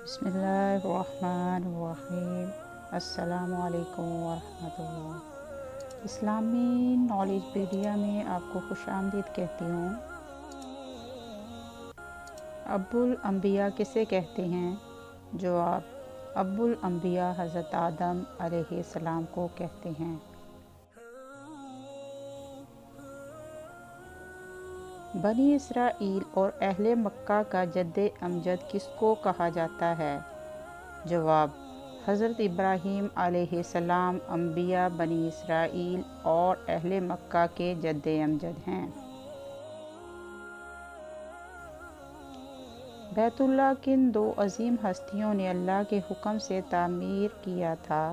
بسم اللہ الرحمن الرحیم۔ السلام علیکم ورحمۃ اللہ۔ اسلامی نالج پیڈیا میں آپ کو خوش آمدید کہتی ہوں۔ ابو الانبیاء کسے کہتے ہیں؟ جواب: ابو الانبیاء حضرت آدم علیہ السلام کو کہتے ہیں۔ بنی اسرائیل اور اہل مکہ کا جد امجد کس کو کہا جاتا ہے؟ جواب: حضرت ابراہیم علیہ السلام انبیاء بنی اسرائیل اور اہل مکہ کے جد امجد ہیں۔ بیت اللہ کن دو عظیم ہستیوں نے اللہ کے حکم سے تعمیر کیا تھا؟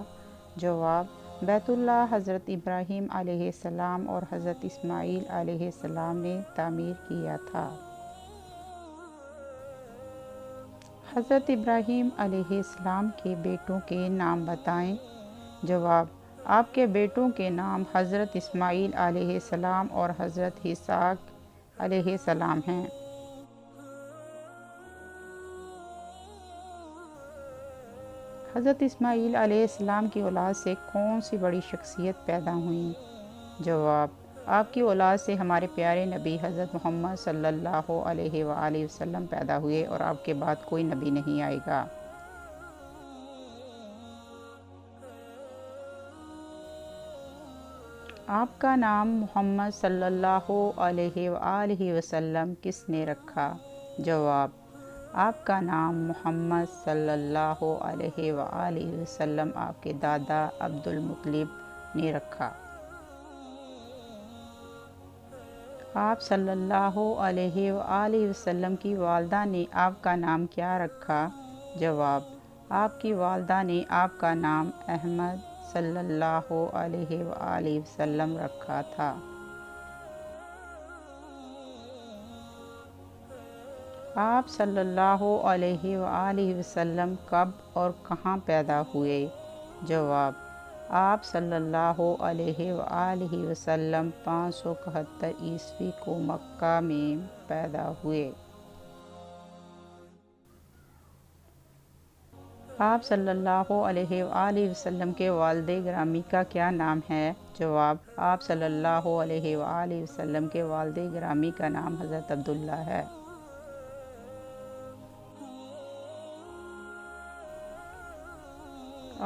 جواب: بیت اللہ حضرت ابراہیم علیہ السلام اور حضرت اسماعیل علیہ السلام نے تعمیر کیا تھا۔ حضرت ابراہیم علیہ السلام کے بیٹوں کے نام بتائیں۔ جواب: آپ کے بیٹوں کے نام حضرت اسماعیل علیہ السلام اور حضرت اسحاق علیہ السلام ہیں۔ حضرت اسماعیل علیہ السلام کی اولاد سے کون سی بڑی شخصیت پیدا ہوئی؟ جواب: آپ کی اولاد سے ہمارے پیارے نبی حضرت محمد صلی اللہ علیہ وآلہ وسلم پیدا ہوئے اور آپ کے بعد کوئی نبی نہیں آئے گا۔ آپ کا نام محمد صلی اللہ علیہ وآلہ وسلم کس نے رکھا؟ جواب: آپ کا نام محمد صلی اللہ علیہ وآلہ وسلم آپ کے دادا عبد المطلب نے رکھا۔ آپ صلی اللہ علیہ وآلہ وسلم کی والدہ نے آپ کا نام کیا رکھا؟ جواب: آپ کی والدہ نے آپ کا نام احمد صلی اللہ علیہ وآلہ وسلم رکھا تھا۔ آپ صلی اللہ علیہ وآلہ وسلم کب اور کہاں پیدا ہوئے؟ جواب: آپ صلی اللہ علیہ وآلہ وسلم 571 عیسوی کو مکہ میں پیدا ہوئے۔ آپ صلی اللہ علیہ وآلہ وسلم کے والد گرامی کا کیا نام ہے؟ جواب: آپ صلی اللہ علیہ وآلہ وسلم کے والد گرامی کا نام حضرت عبداللہ ہے۔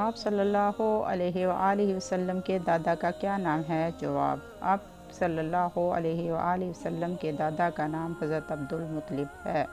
آپ صلی اللہ علیہ وآلہ وسلم کے دادا کا کیا نام ہے؟ جواب: آپ صلی اللہ علیہ وآلہ وسلم کے دادا کا نام حضرت عبد المطلب ہے۔